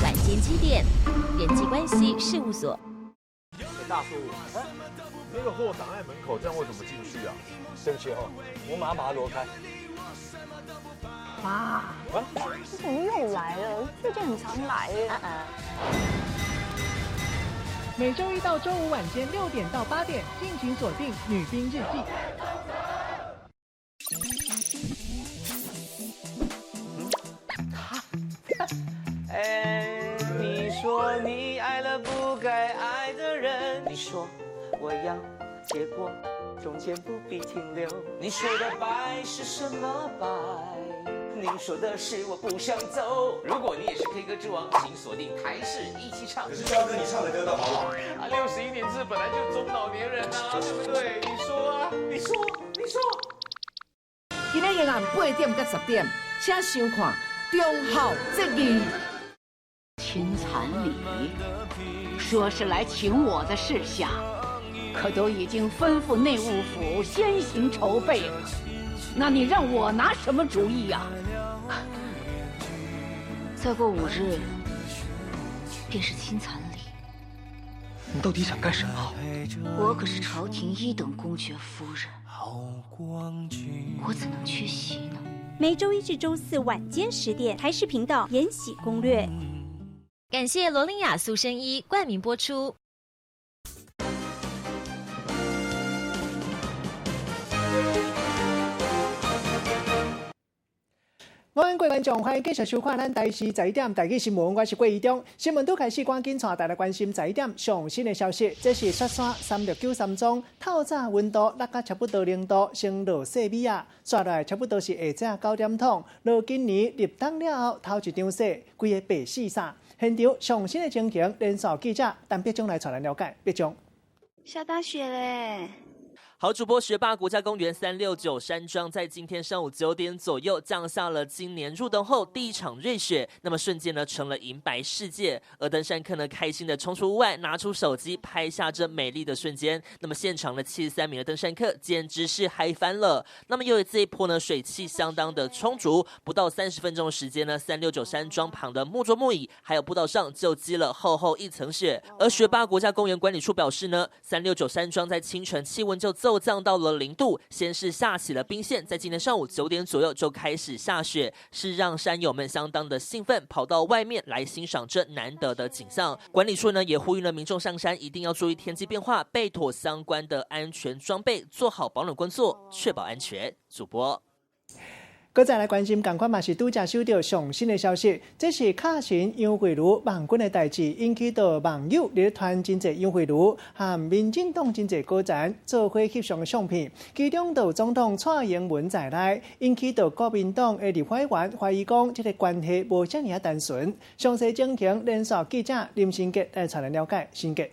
晚间7点，人际关系事务所。大叔，那个货挡在门口，这样为什么进不去啊？对不起哦，我马上把它挪开。哇，你怎么又来了？最近很常来耶。每周一到周五晚间6点到8点，敬请锁定《女兵日记》。你说你爱了不该爱的人，你说我要结果，中间不必停留。你说的白是什么白？你说的是我不想走。如果你也是 K 歌之王，请锁定台视一起唱。可是彪哥，你唱的歌都好老啊，61年制本来就中老年人啊，对不对？你说啊，你说。今天夜晚8点到10点，请收看《中孝节义》。秦残礼说是来请我的事下，可都已经吩咐内务府先行筹备了。那你让我拿什么主意呀？再过5日，便是亲残礼。你到底想干什么？我可是朝廷1等公爵夫人，我怎能缺席呢？每周1至周4晚间10点，台视频道《延禧攻略》。感谢罗琳雅塑身衣冠名播出。我们各位观众，欢迎继续收看咱台视11点台语新闻，我是郭怡中。新闻都开始，赶紧带大家关心11点上新的消息。这是雪山3693宗，透早温度落到差不多0度，升落细米啊，刷来差不多是下午9点钟。落今年入冬了后，头一场雪，规个白死煞。现场上新的情形，连续记者陈碧中来带咱了解。碧中，下大雪嘞！好主播学霸国家公园369山庄在今天上午9点左右降下了今年入冬后第一场瑞雪，那么瞬间呢成了银白世界，而登山客呢开心的冲出屋外，拿出手机拍下这美丽的瞬间。那么现场的73名的登山客简直是嗨翻了。那么由于这一波呢水汽相当的充足，不到30分钟的时间呢，369山庄旁的木桌木椅还有步道上就积了厚厚一层雪。而学霸国家公园管理处表示呢，369山庄在清晨气温就骤降到了0度，先是下起了冰线，在今天上午9点左右就开始下雪，是让山友们相当的兴奋，跑到外面来欣赏这难得的景象。管理处呢也呼吁了民众上山一定要注意天气变化，备妥相关的安全装备，做好保暖工作，确保安全。主播。搁再来关心，同款嘛是拄则收到上新的消息，这是卡神杨惠如网军的代志，引起到网友咧传真侪杨惠如和民进党真侪高层做伙翕相的相片，其中有总统蔡英文在内，引起到国民党的立法委员怀疑讲，这个关系无遮尔单纯。详细情形，连续记者林新杰来带咱了解。新杰。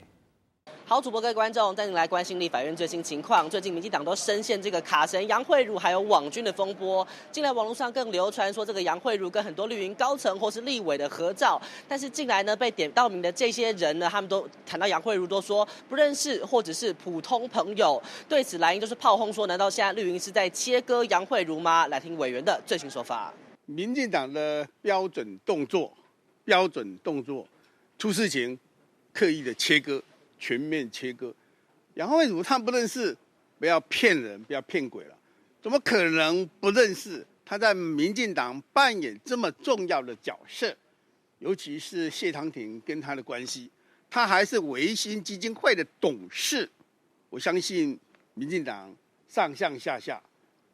好，主播各位观众，带您来关心立法院最新情况。最近民进党都深陷这个卡神杨惠如还有网军的风波，近来网络上更流传说这个杨惠如跟很多绿营高层或是立委的合照，但是近来呢被点到名的这些人呢，他们都谈到杨惠如都说不认识或者是普通朋友。对此蓝营就是炮轰说，难道现在绿营是在切割杨惠如吗？来听委员的最新说法。民进党的标准动作，出事情刻意的切割。全面切割，杨惠如他不认识，不要骗人，不要骗鬼了，怎么可能不认识？他在民进党扮演这么重要的角色，尤其是谢长廷跟他的关系，他还是维新基金会的董事，我相信民进党上上下下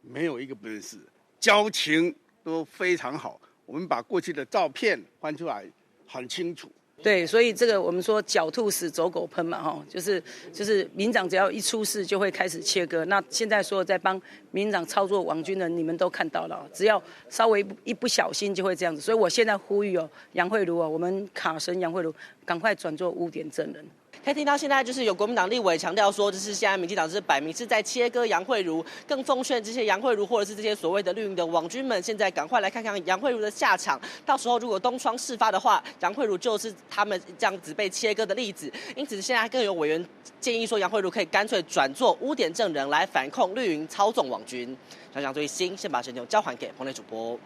没有一个不认识，交情都非常好。我们把过去的照片翻出来，很清楚。对，所以这个我们说狡兔死，走狗烹嘛，哈，就是民长只要一出事就会开始切割。那现在所有在帮民长操作网军的，你们都看到了，只要稍微一不小心就会这样子。所以我现在呼吁杨惠如我们卡神杨惠如赶快转做污点证人。可以听到现在就是有国民党立委强调说，就是现在民进党是摆明是在切割杨惠如，更奉劝这些杨惠如或者是这些所谓的绿营的网军们，现在赶快来看看杨惠如的下场。到时候如果东窗事发的话，杨惠如就是他们这样子被切割的例子。因此现在更有委员建议说，杨惠如可以干脆转做污点证人来反控绿营操纵网军。想最新，先把神球交还给棚内主播。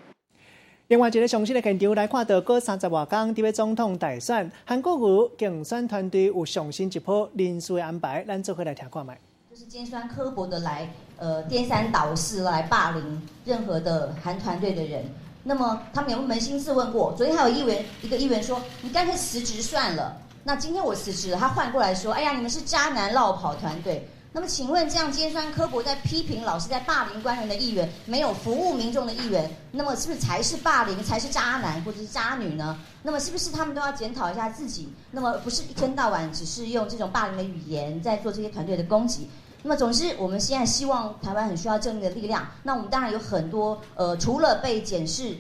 另外一个详细的现场来看到，过30多天，伫要总统大选，韩国瑜竞选团队有上新一波人事的安排，咱做回来听看卖。就是尖酸刻薄的来颠三倒四来霸凌任何的韩团队的人。那么他们有没有扪心自问过？昨天还有一个议员说，你干脆辞职算了。那今天我辞职了，他换过来说，哎呀，你们是渣男落跑团队。那么请问，这样尖酸刻薄在批评老师、在霸凌官员的议员，没有服务民众的议员，那么是不是才是霸凌、才是渣男或者是渣女呢？那么是不是他们都要检讨一下自己？那么不是一天到晚只是用这种霸凌的语言在做这些团队的攻击？那么总之，我们现在希望台湾很需要正义的力量。那我们当然有很多除了被检视，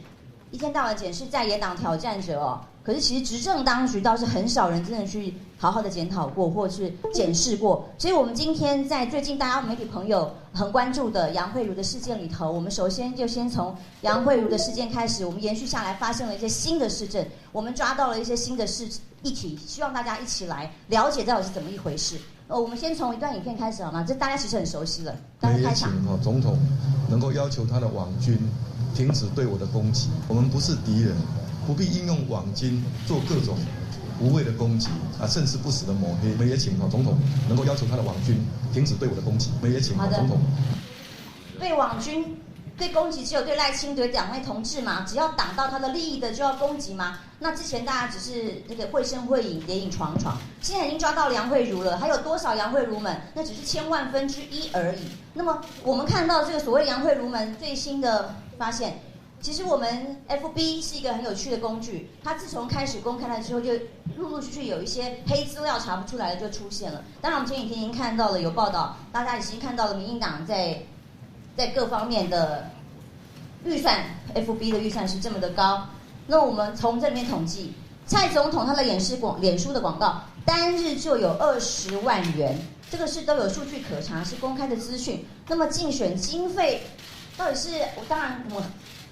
一天到晚检视在野党挑战者哦。可是其实执政当局倒是很少人真的去好好的检讨过，或者是检视过。所以我们今天在最近大家媒体朋友很关注的杨慧如的事件里头，我们首先就先从杨慧如的事件开始，我们延续下来发现了一些新的事证，我们抓到了一些新的议题，希望大家一起来了解到底是怎么一回事。我们先从一段影片开始好吗？这大家其实很熟悉了。当然开场，总统能够要求他的网军停止对我的攻击，我们不是敌人。不必应用网军做各种无谓的攻击甚至不实的抹黑。我们也请总统能够要求他的网军停止对我的攻击。我们也请总统。对网军对攻击只有对赖清德两位同志嘛？只要挡到他的利益的就要攻击吗？那之前大家只是这个绘声绘影、谍影闯闯，现在已经抓到杨慧如了，还有多少杨慧如们？那只是千万分之一而已。那么我们看到这个所谓杨慧如们最新的发现。其实我们 FB 是一个很有趣的工具，它自从开始公开了之后，就陆陆续续有一些黑资料查不出来的就出现了。当然，我们前几天已经看到了有报道，大家已经看到了民进党在各方面的预算 ，FB 的预算是这么的高。那我们从这里面统计，蔡总统他的脸书的广告单日就有20万元，这个是都有数据可查，是公开的资讯。那么竞选经费到底是当然我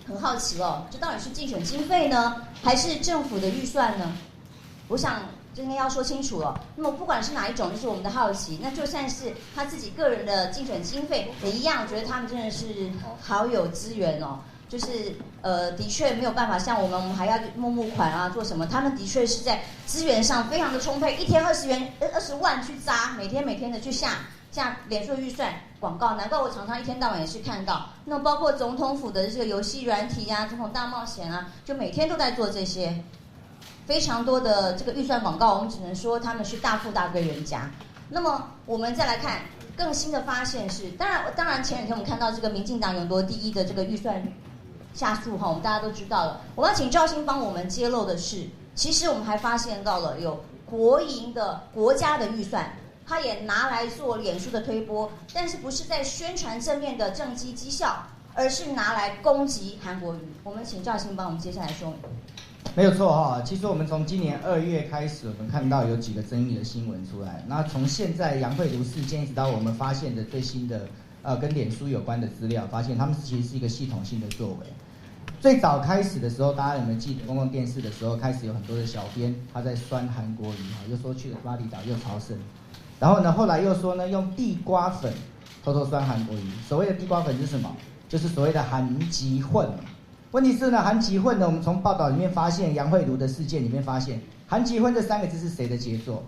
很好奇哦，这到底是竞选经费呢，还是政府的预算呢？我想今天要说清楚了。那么不管是哪一种，就是我们的好奇。那就算是他自己个人的竞选经费，也一样，觉得他们真的是好有资源哦。就是的确没有办法像我们还要募款啊，做什么？他们的确是在资源上非常的充沛，一天20万去砸，每天的去下脸书的预算广告，难怪我常常一天到晚也是看到。那包括总统府的这个游戏软体啊，总统大冒险啊，就每天都在做这些非常多的这个预算广告。我们只能说他们是大富大贵人家。那么我们再来看更新的发现是，当然前两天我们看到这个民进党勇夺第一的这个预算下数哈，我们大家都知道了。我们要请赵兴帮我们揭露的是，其实我们还发现到了有国营的国家的预算。他也拿来做脸书的推播，但是不是在宣传正面的政绩绩效，而是拿来攻击韩国瑜。我们请赵兴帮我们接下来说明。没有错哈，其实我们从今年2月开始，我们看到有几个争议的新闻出来。那从现在杨慧如事件一直到我们发现的最新的跟脸书有关的资料，发现他们其实是一个系统性的作为。最早开始的时候，大家有没有记得公共电视的时候，开始有很多的小编他在酸韩国瑜又说去了巴厘岛又朝圣。然后呢，后来又说呢，用地瓜粉偷偷酸韩国瑜。所谓的地瓜粉是什么？就是所谓的韩籍混。问题是呢，韩籍混呢，我们从报道里面发现，杨慧如的事件里面发现，韩籍混这3个字是谁的杰作？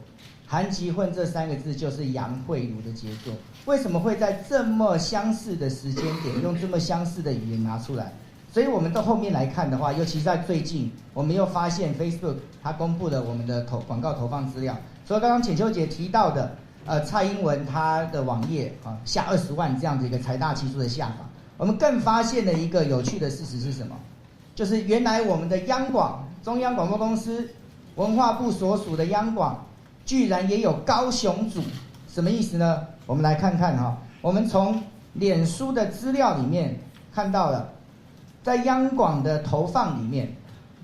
韩籍混这3个字就是杨慧如的杰作。为什么会在这么相似的时间点，用这么相似的语言拿出来？所以我们到后面来看的话，尤其是在最近，我们又发现 Facebook 它公布了我们的广告投放资料。除了刚刚浅秋姐提到的，蔡英文她的网页下20万这样的一个财大气粗的下法，我们更发现了一个有趣的事实是什么？就是原来我们的央广中央广播公司文化部所属的央广，居然也有高雄组，什么意思呢？我们来看看哈，我们从脸书的资料里面看到了，在央广的投放里面，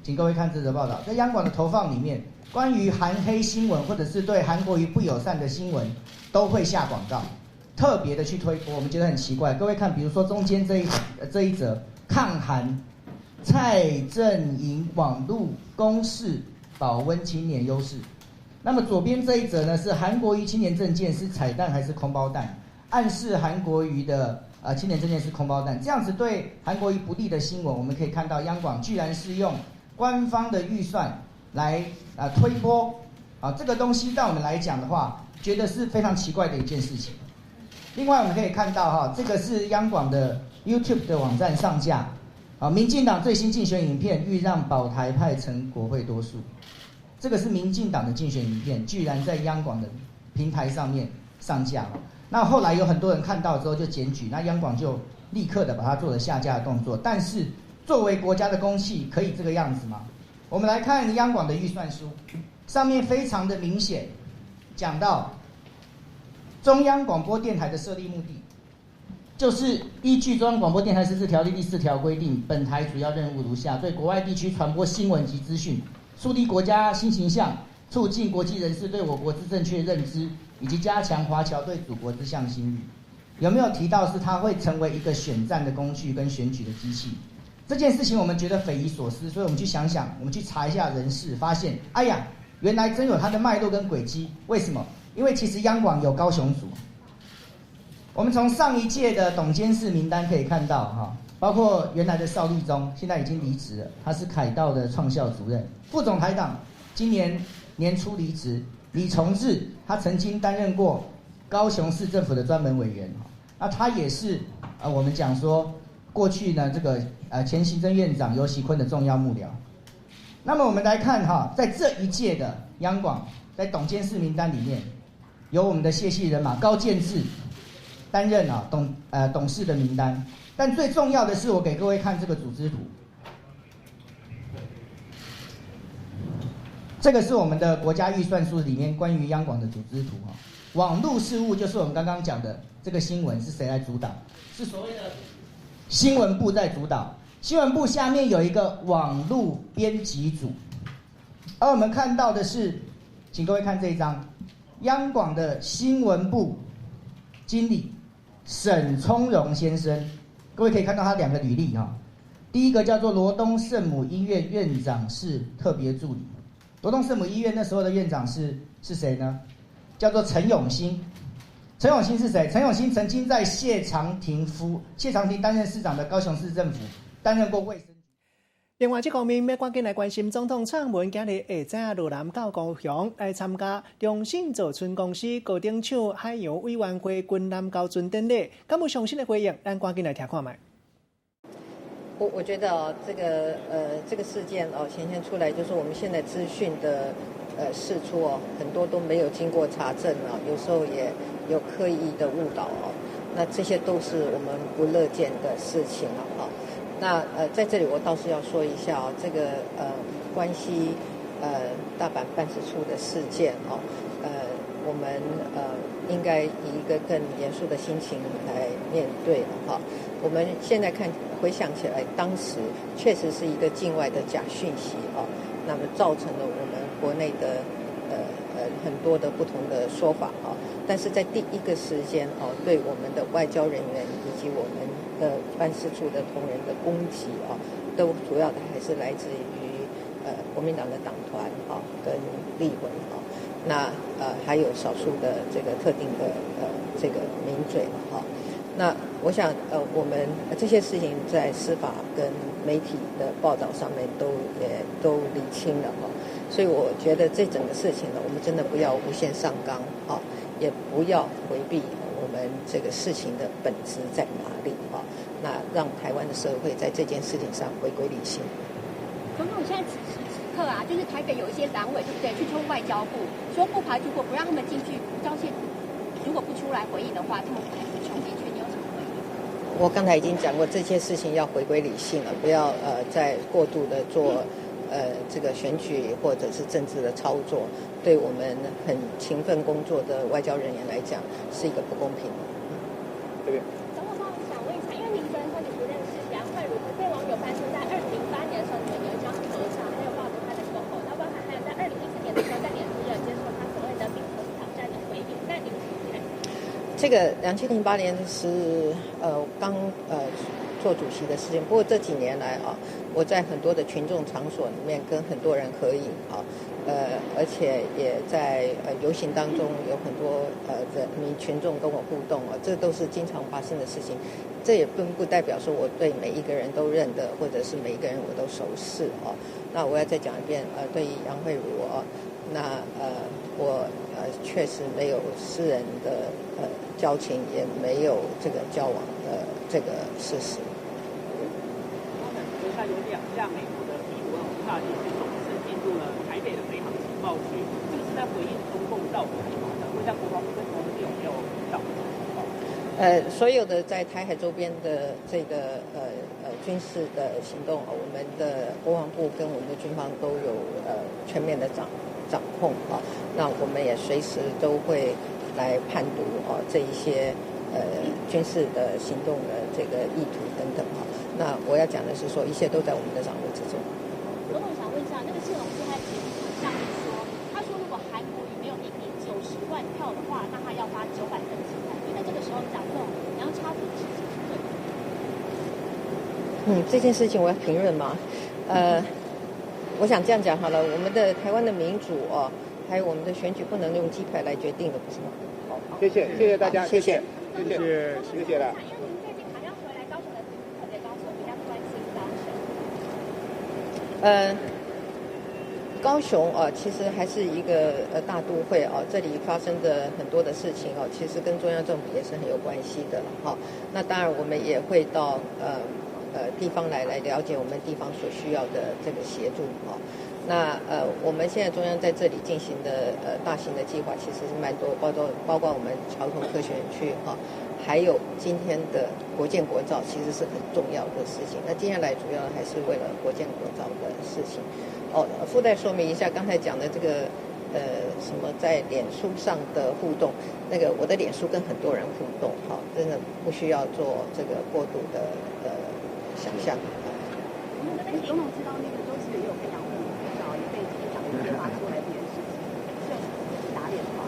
请各位看这则报道，在央广的投放里面。关于韩黑新闻或者是对韩国瑜不友善的新闻，都会下广告，特别的去推播，我们觉得很奇怪。各位看，比如说中间这一则抗韩蔡正营网路攻势保温青年优势，那么左边这一则呢是韩国瑜青年政见是彩蛋还是空包蛋，暗示韩国瑜的青年这件是空包弹，这样子对韩国瑜不利的新闻，我们可以看到央广居然是用官方的预算来推播这个东西，在我们来讲的话，觉得是非常奇怪的一件事情。另外我们可以看到这个是央广的 YouTube 的网站上架民进党最新竞选影片欲让保台派成国会多数，这个是民进党的竞选影片，居然在央广的平台上面上架了。那后来有很多人看到之后就检举，那央广就立刻的把它做了下架的动作。但是作为国家的公器，可以这个样子吗？我们来看央广的预算书，上面非常的明显讲到中央广播电台的设立目的，就是依据中央广播电台实施条例第4条规定，本台主要任务如下：对国外地区传播新闻及资讯，树立国家新形象，促进国际人士对我国之正确认知，以及加强华侨对祖国之向心力。有没有提到是它会成为一个选战的工具跟选举的机器？这件事情我们觉得匪夷所思，所以我们去想想，我们去查一下人事，发现哎呀，原来真有它的脉络跟轨迹。为什么？因为其实央广有高雄组。我们从上一届的董监事名单可以看到包括原来的邵立忠，现在已经离职了，他是凯道的创校主任。副总台长今年年初离职。李崇智他曾经担任过高雄市政府的专门委员，那他也是我们讲说过去呢这个前行政院长游锡堃的重要幕僚。那么我们来看在这一届的央广在董监事名单里面，有我们的谢系人马高建志担任董事的名单，但最重要的是我给各位看这个组织图。这个是我们的国家预算书里面关于央广的组织图网络事务就是我们刚刚讲的这个新闻是谁来主导？是所谓的新闻部在主导。新闻部下面有一个网络编辑组，而我们看到的是，请各位看这一张，央广的新闻部经理沈聪荣先生，各位可以看到他2个履历第一个叫做罗东圣母医院院长室特别助理。罗东圣母医院那时候的院长是谁呢？叫做陈永兴。陈永兴是谁？陈永兴曾经在谢长廷担任市长的高雄市政府担任过卫生局。另外，这方面要赶紧来关心总统蔡英文今日下午落南到高雄来参加中信造船公司高顶厂海洋委员会军南高船典礼，敢有详细的回应？咱赶紧来听看卖。我觉得这个事件显现出来，就是我们现在资讯的释出很多都没有经过查证有时候也有刻意的误导那这些都是我们不乐见的事情那在这里我倒是要说一下这个关系大阪办事处的事件我们应该以一个更严肃的心情来面对我们现在回想起来，当时确实是一个境外的假讯息那么造成了我们国内的很多的不同的说法但是在第一个时间对我们的外交人员以及我们的办事处的同仁的攻击都主要的还是来自于国民党的党团跟立委那还有少数的这个特定的这个名嘴那我想我们这些事情在司法跟媒体的报道上面也都理清了所以我觉得这整个事情呢，我们真的不要无限上纲也不要回避我们这个事情的本质在哪里那让台湾的社会在这件事情上回归理性。总统现在此时此刻就是台北有一些党委对不对去冲外交部，说不排除如果不让他们进去，张宪如果不出来回应的话，他们还是冲进去。你有什么回应？我刚才已经讲过，这些事情要回归理性了，不要再过度的做这个选举或者是政治的操作，对我们很勤奋工作的外交人员来讲是一个不公平的。这边。总统帮我想问一下，因为您昨天说你不认识杨惠如，被网友翻出在2008年的时候，你们有一张合照，还有报道他的过后，那包含还有在2014年的时候，在脸书有接受他所谓的冰河挑战的回应，那你们怎么看？这个2008年是刚做主席的事情。不过这几年来啊，我在很多的群众场所里面跟很多人合影啊，而且也在游行当中有很多人民群众跟我互动啊，这都是经常发生的事情。这也并不代表说我对每一个人都认得，或者是每一个人我都熟识啊。那我要再讲一遍，对于杨慧如啊，那我确实没有私人的交情，也没有这个交往的这个事实。现在有2架美国的 B-5大型军种是进入了台北的北航情报区，这个是在回应中共绕台嘛的，会在国防部跟国防部有没有到？所有的在台海周边的这个军事的行动，我们的国防部跟我们的军方都有全面的掌控啊。那我们也随时都会来判读这一些军事的行动的这个意图等等啊。那我要讲的是说，一切都在我们的掌握之中。总统想问一下，那个谢龙介在节目上面说，他说如果韩国瑜没有赢你90万票的话，那他要发900份清单。因为这个时候讲这种你要插足的事情是对的。这件事情我要评论吗？我想这样讲好了，我们的台湾的民主还有我们的选举不能用鸡排来决定的，不是吗？好，谢谢大家，谢谢了。因为您最近好像回来高雄的时候，特别高雄比较关心高雄。高雄其实还是一个大都会这里发生的很多的事情其实跟中央政府也是很有关系的那当然我们也会到地方来了解我们地方所需要的这个协助那我们现在中央在这里进行的大型的计划其实是蛮多，包括我们桥头科学园区还有今天的国建国造，其实是很重要的事情。那接下来主要还是为了国建国造的事情。附带说明一下，刚才讲的这个什么在脸书上的互动，那个我的脸书跟很多人互动，真的不需要做这个过度的想象。总统知道那个周子瑜也有跟杨慧如合照，也被这个蒋介石发出来这件事情，是打脸吗？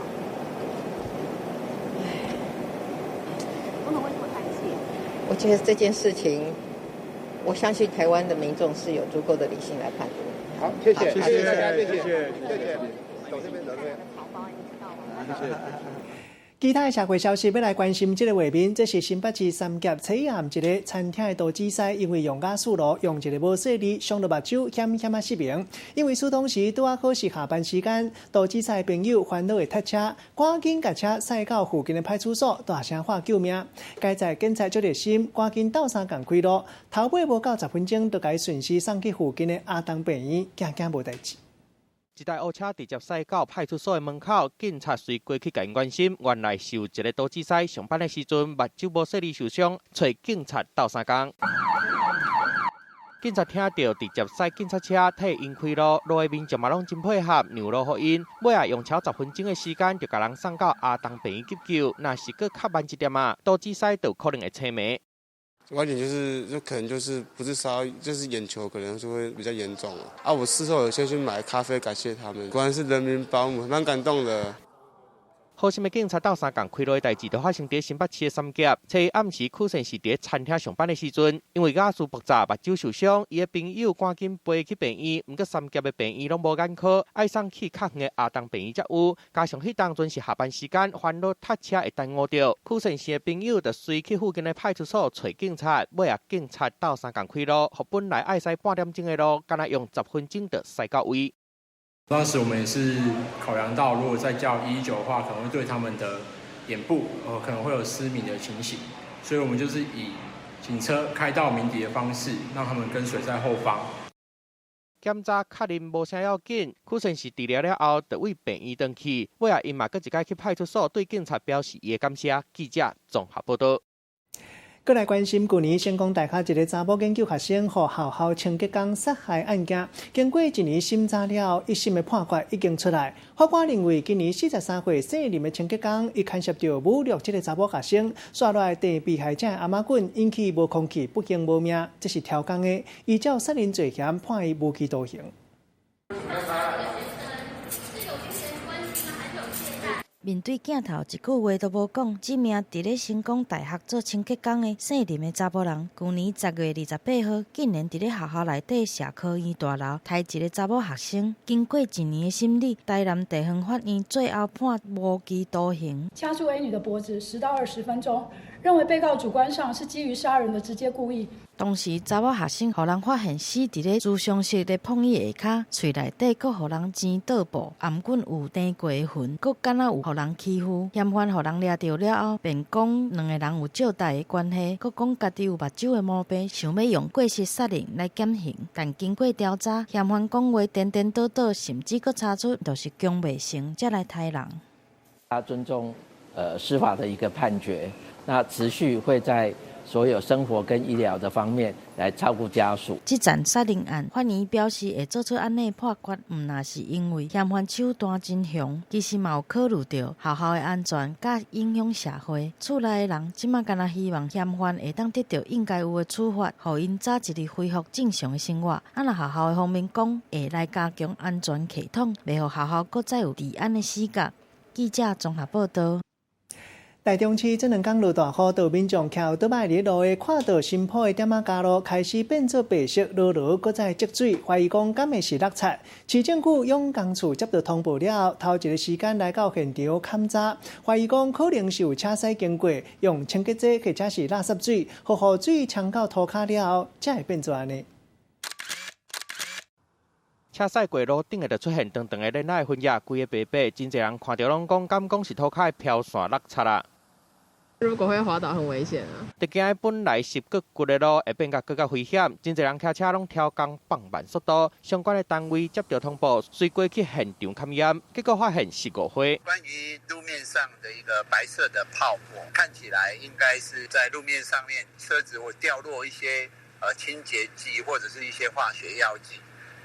总统为什么叹气？我觉得这件事情，我相信台湾的民众是有足够的理性来判断。好，谢谢大家，谢谢。走这边。谢谢。其他的社会消息要来关心这个画面，这是新北市三峡菜岩一个餐厅的杜子师，因为用雅素罗用一个无细字伤到目睭，险险失明。因为施工时拄啊好是下班时间，杜子师的朋友烦恼会塞车，赶紧把车驶到附近的派出所，大声喊救命。该在警察足热心，赶紧斗相共开路，头尾无到10分钟，就该顺势送去附近的阿东病院，惊无代志。一台乌车直接驶到派出所的门口，警察随过去甲因关心，原来是有一个杜子师上班的时阵目睭无细字受伤，找警察斗相共。警察听到直接驶警察车替因开路，路的民众嘛拢真配合，让路给因。尾啊用超10分钟的时间就甲人送到阿东病院急救，若是搁较慢一点杜子师就可能会青霉。观点就可能就是不是烧，就是眼球可能就会比较严重啊。我事后有先去买咖啡感谢他们，果然是人民保姆，蛮感动的。好心的警察斗相共开路的代志，就发生在新北市的三峡。初暗时，屈臣氏伫餐厅上班的时阵，因为雅素爆炸，目睭受伤，伊的朋友赶紧背去病院，毋过三峡的病院拢无眼科，爱送去较远的阿东病院才有。加上迄当阵是下班时间，烦恼塞车会耽误着。屈臣氏的朋友就随去附近的派出所找警察，尾啊警察斗相共开路，互本来爱驶半点钟的路，敢若用10分钟就驶到位。当时我们也是考量到，如果再叫119的话，可能会对他们的眼部可能会有失明的情形，所以我们就是以警车开到鸣笛的方式，让他们跟随在后方。检查确认无啥要紧，屈臣氏治疗了后，就为病院回去。尾啊，因嘛搁一摆去派出所对警察表示伊的感谢。记者综合报道。过来关心，去年成功大学一个查某研究学生，互校校清洁工杀害案件，经过1年审查了，1审的判决已经出来。法官认为，今年43岁姓林的清洁工，伊牵涉到侮辱这个查某学生，刷落来对被害者的阿妈棍，引起无空气，不幸无命，这是超工的，依照杀人罪嫌判伊无期徒刑。面对镜头，一句话都无讲。这名伫咧成功大学做清洁工的姓林的查甫人，去年10月28号，竟然伫咧学校内底社科院大楼杀一个查某学生。经过1年的审理，台南地方法院最后判无期徒刑。掐住 A 女的脖子10到20分钟，认为被告主观上是基于杀人的直接故意。当时查某学生，互人发现死伫咧咨商室咧碰椅下骹，喙内底佫互人煎倒布，颔管有钉过的痕，佫敢若有互人欺负。嫌犯互人抓到了后，便讲两个人有借贷的关系，佫讲家己有目睭的毛病，想要用过失杀人来减刑。但经过调查，嫌犯讲话颠颠倒倒，甚至佫查出就是强未成，才来杀人。他尊重司法的一个判决，那持续会在所有生活跟医疗的方面来照顾家属。这件杀人案，法院表示会做出安尼判决，唔那是因为嫌犯手段真凶，其实嘛有考虑到学校的安全，甲影响社会。厝内的人即马敢若希望嫌犯会当得到应该有的处罚，互因早一日恢复正常的生活。啊，若学校的方面讲，会来加强安全系统，袂互学校搁再有治安的死角。记者综合报道。台中市这2天落大雨，道民众徛倒摆伫路的看到新埔的点仔加路开始变做白色，路搁再积水，怀疑讲敢会是落差。市政府用工处接到通报了后，头一个时间来到现场勘查，怀疑讲可能是有车驶经过，用清洁剂或者是垃圾水，互雨水冲到涂骹了后，才会变做安尼。车驶过路顶下就出现长长的链仔粉叶，规个白白，真侪人看到拢讲，敢讲是涂骹的飘线落差啦。如果会滑倒，很危险啊！特惊本来是佫骨的路，会变甲更加危险。真侪人骑车拢超工放慢速度，相关的单位接到通报，随过去现场勘验，结果发现是误会。关于路面上的一个白色的泡沫，看起来应该是在路面上面车子会掉落一些清洁剂或者是一些化学药剂。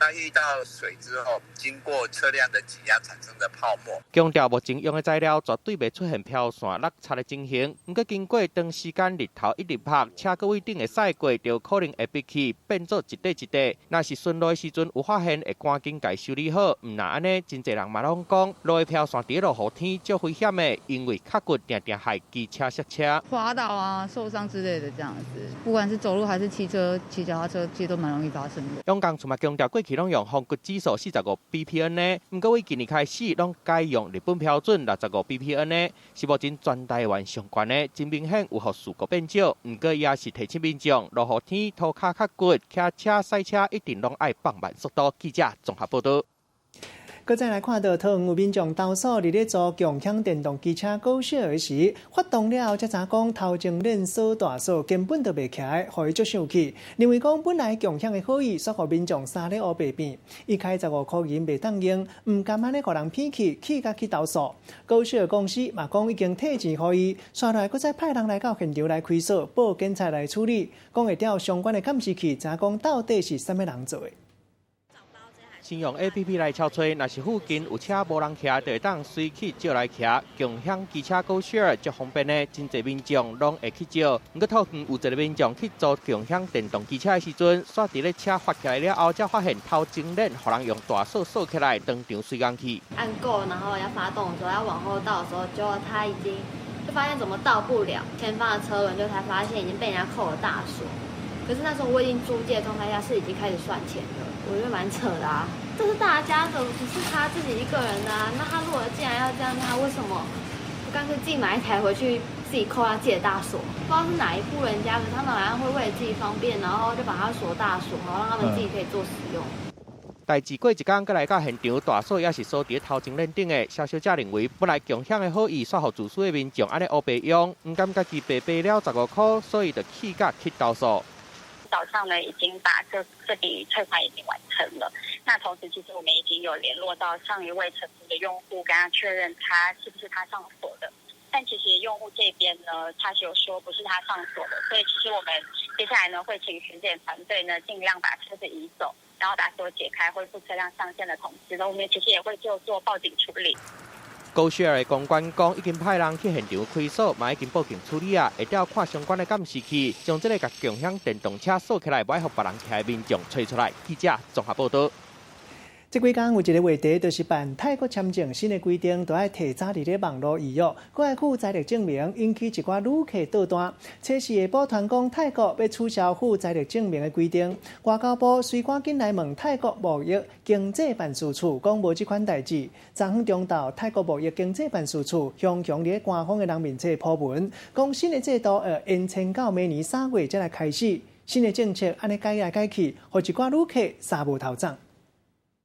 那遇到水之后，经过车辆的挤压产生的泡沫。强调目前用的材料绝对袂出现飘线落差的情形。不过经过长时间日头一直晒，车搁位顶会晒过，就可能会闭起变做一块一块。若是顺路的时阵有发现，会赶紧家修理好。唔那安尼，真侪人嘛拢讲，路的飘线伫落雨天较危险的，因为卡骨定定害机车塞车。滑倒啊、受伤之类的这样子，不管是走路还是骑车、骑脚踏车，其实都蛮容易发生的。用工处嘛强调过去拢用风骨指数45 ppm 呢，不过为今年开始拢改用日本标准65 ppm 呢，是目前全台湾相关的，真明显有互事故变少。不过也是提醒民众，落雨天涂骹较骨，骑车赛车一定拢爱放慢速度。记者综合报道。搁再来看到桃园有民众投诉，伫咧做共享电动机车高小时，发动了后才知讲头前链锁大锁根本就袂起来，互伊足生气。认为讲本来共享的好意，煞互民众三咧乌白变，伊开15块银袂当用，唔甘安尼互人骗去，气甲去投诉。高小公司嘛讲已经退钱互伊，刷来搁再派人来到现场来开锁，报警察来处理，讲会调相关的监视器，查讲到底是啥物人做的。先用 APP 来敲吹，若是附近有车无人骑，就会当随去借来骑。共享机车高share足方便的，真侪民众拢会去借。不过桃园有一个民众去做共享电动机车的时阵，煞伫咧车发起来了后，才发现头前链互人用大锁锁起来，当场随工去。按够，然后要发动的时候，要往后倒的时候，结果他已经就发现怎么倒不了，前方的车轮就才发现已经被人家扣了大锁。可是那时候我已经租借的状态下是已经开始算钱了，我觉得蛮扯的啊。这是大家的，不是他自己一个人的啊。那他如果既然要这样，他为什么不干脆自己买一台回去，自己扣他自己的大锁？不知道是哪一户人家，可他们好像会为了自己方便，然后就把它锁大锁，然后让他们自己可以做使用。代志过一天，再来到现场，大锁也是锁伫头前链顶的。消息者认为，本来共享的好意，煞互自私的民众安尼乌白用，唔甘家己白赔了15块，所以就气甲去投诉。早上呢，已经把这笔退款已经完成了。那同时，其实我们已经有联络到上一位承租的用户，跟他确认他是不是他上锁的。但其实用户这边呢，他是有说不是他上锁的，所以其实我们接下来呢会请巡检团队呢尽量把车子移走，然后把锁解开，恢复车辆上线的同时呢，我们其实也会做报警处理。高share的公关讲，已经派人去现场开锁，嘛已经报警处理啊，会调看相关的监视器，将这个甲共享电动车锁起来，不爱互别人骑的民众找出来。记者综合报道。这几天有一个话题，就是办泰国签证新的规定，都要提早伫咧网络预约，搁要附财力证明，引起一寡旅客倒单。测试下报传讲泰国要取消附财力证明的规定，外交部随赶紧来问泰国贸易经济办事处，讲无这款代志。昨昏中昼，泰国贸易经济办事处向咧官方的人面册铺文，讲新的制度延伸到明年3月才来开始。新的政策安尼改来改去，互一寡旅客杀无头涨。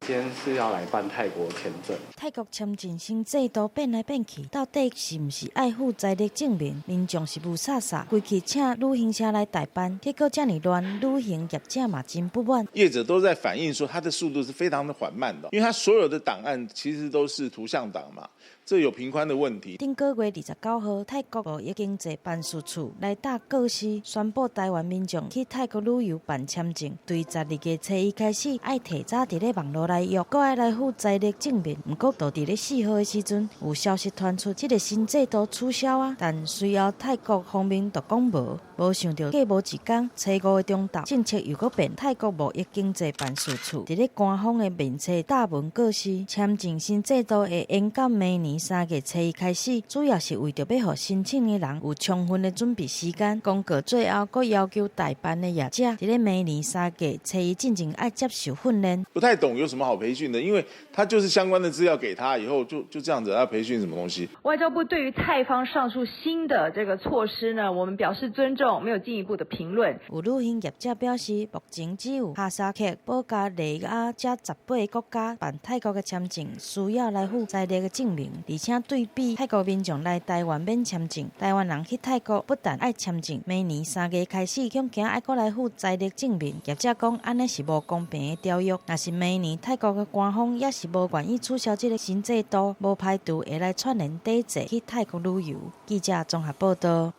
今天是要来办泰国签证。泰国签证新制度变来变去，到底是不是爱附财力证明？民众是不傻傻，规去请旅行社来代办，结果这么乱，旅行业者嘛真不满。业者都在反映说，它的速度是非常的缓慢的，因为它所有的档案其实都是图像档嘛。这有频宽的问题。顶个月29号，泰国贸易经济办事处来答告示，宣布台湾民众去泰国旅游办签证，对12月初1开始，爱提早伫咧网络来约，搁爱来附财力证明。不过，就伫咧4号的时阵，有消息传出，这个新制度取消啊。但随后泰国方面就讲无想到过无一天，初5的中昼，政策又搁变。泰国贸易经济办事处伫咧官方的面册答文告示，签证新制度会延到明年3月初1开始，主要是为着要让申请的人有充分的准备时间。公告最后，搁要求代办的业者，伫咧明年3月初1进前爱接受训练。不太懂有什么好培训的，因为他就是相关的资料给他，以后就这样子，要培训什么东西？外交部对于泰方上述新的这个措施呢，我们表示尊重，没有进一步的评论。有旅行业者表示，目前只有哈萨克、保加利亚这18个国家办泰国的签证，需要来附财力的证明，而且对比泰国民众来台湾免签证，台湾人去泰国不但爱签证，明年3月开始，恐惊爱过来附财力证明。业者讲，安尼是无公平的条约。若是明年泰国的官方也是无愿意取消这个新制度，无排除会来串联抵制去泰国旅游。记者综合报道。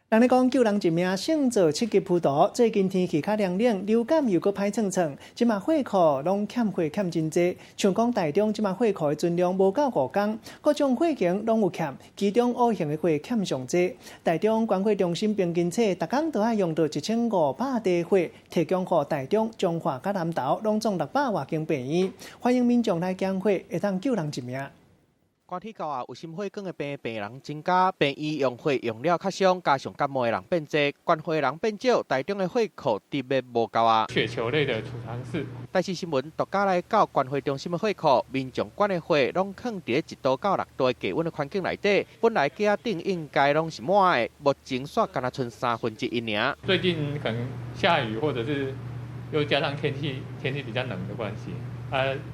人咧讲救人一命胜造7级浮屠，最近天气较凉冷，流感又搁歹蹭蹭，即马货库拢欠货欠真济。像讲台中即马货库的存量无到5天，各种货型拢有欠，其中 O 型的货欠上济。台中关货中心平均册，逐工都要用到1500袋货，提供给台中、彰化、甲南投拢总600外间病院，欢迎民众来拣货，会当救人一命。寒天到啊，有心血管的病人增加，病医用血用了较少，加上感冒的人变多，关血的人变少，台中的血库特别无够啊。雪球类的储藏室。台视新闻独家来到关血中心的血库，民众关的血拢放伫1度到6度的低温的环境内底，本来架顶应该拢是满的，目前煞敢若剩1/3尔。最近可能下雨，或者是又加上天气比较冷的关系。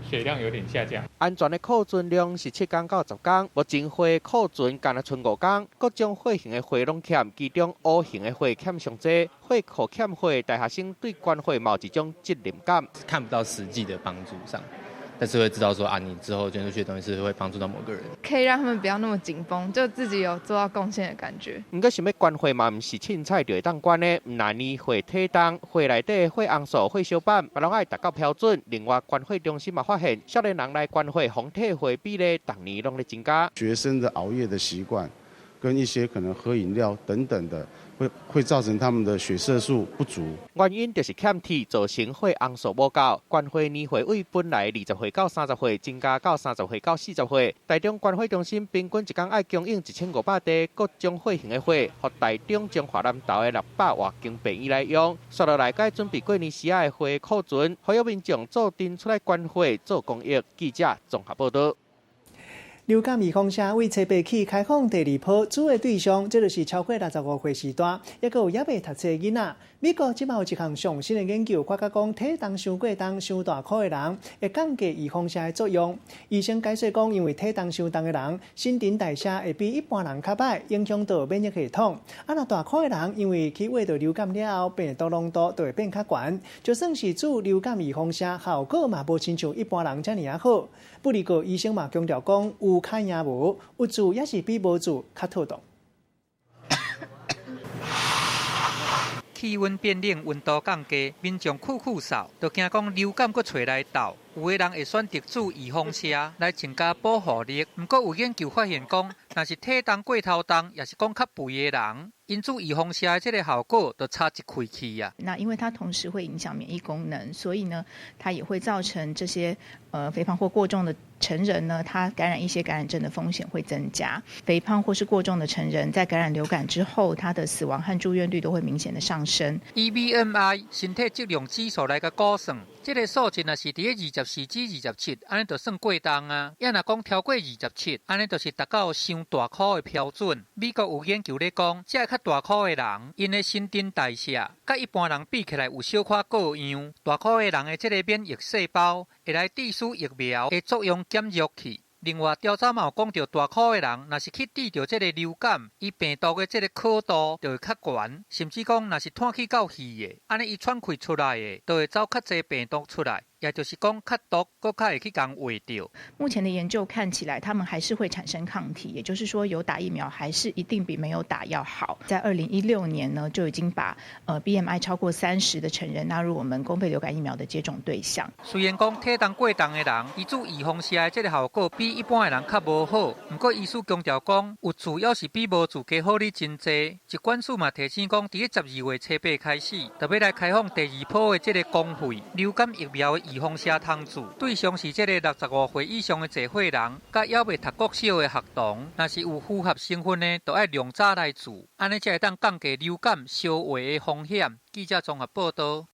血量有点下降。安全的库存量是7天到10天，目前货库存敢若剩5天，各种货型的货拢欠，其中 O 型的货欠上济。货库欠货，大学生对关货有一种责任感，看不到实际的帮助上。但是会知道说啊，你之后捐出去的东西是会帮助到某个人，可以让他们不要那么紧绷，就自己有做到贡献的感觉。不过想要关货嘛，不是凊彩就会当关的，唔难呢货体重、货内底货红素、货小板，嘛拢爱达到标准。另外，关货中心嘛发现，少年人来关货红体货比例，逐年拢在增加。学生的熬夜的习惯，跟一些可能喝饮料等等的。会造成他们的血色素不足，原因就是欠铁造成血红素不够。关货年会位本来20岁到30岁，增加到30岁到40岁。台中关货中心平均一天爱供应1500袋各种货型的货，给台中、彰化、南投的600外间病院来用。刷落来，该准备过年时的货库存，呼吁民众做阵出来关货做公益。记者综合报道。流感预防社为初8起开放第2波，主要对象这就是超过65岁时代，也有还未读册的囡仔。美国即有一项上新的研究，发觉讲体重伤过重、伤大块的人会降低预防社的作用。医生解释讲，因为体重伤重的人新陈代谢会比一般人较歹，影响到免疫系统。若大块的人，因为去胃到流感了后，病毒浓度就会变较悬。就算是做流感预防社，效果嘛无亲像一般人遮尔好。不过医生嘛强调讲，有较赢无，有做也是比无做较妥当。气温变冷，温度降低，民众酷嗽，就惊讲流感搁找来斗。有个人会选择煮预防射来增加保护力。不过有研究发现讲，若是体重过头重，也是讲较肥的人，因煮预防射的这个效果就差一块去啊。那因为它同时会影响免疫功能，所以呢，它也会造成这些肥胖或过重的成人呢，他感染一些感染症的风险会增加。肥胖或是过重的成人在感染流感之后，他的死亡和住院率都会明显的上升。以 BMI 身体质量指数来个估算，这个数值若是伫个24至27，安尼就算过重啊。要若讲超过27，安尼就是达到伤大块的标准。美国有研究咧讲，这较大块的人，因的新陈代谢甲一般人比起来有小可各样。大块的人的这个免疫细胞会来致使疫苗的作用减弱去。另外，调查嘛有讲到，大块的人若是去治疗这个流感，伊病毒的这个可度就会较悬，甚至讲若是叹气够细的，安尼伊喘气出来的，就会走较侪病毒出来。也就是讲，较毒，更较会去共活掉。目前的研究看起来，他们还是会产生抗体，也就是说，有打疫苗还是一定比没有打要好。在2016年呢，就已经把BMI 超过30的成人纳入我们公费流感疫苗的接种对象。虽然讲体重过重的人，伊做预防射的这个效果比一般的人较无好，不过医师强调讲，有做要是比无做加好哩真济。疾管署嘛提醒讲，伫12月初8开始，特别来开放第2波的这个公费流感疫苗的预防射通注，对象是这个65岁以上的聚会人，甲还未读国小的学童，若是有符合成分的，就要量早来做，安尼才会当降低流感烧话的风险。记者综合报道。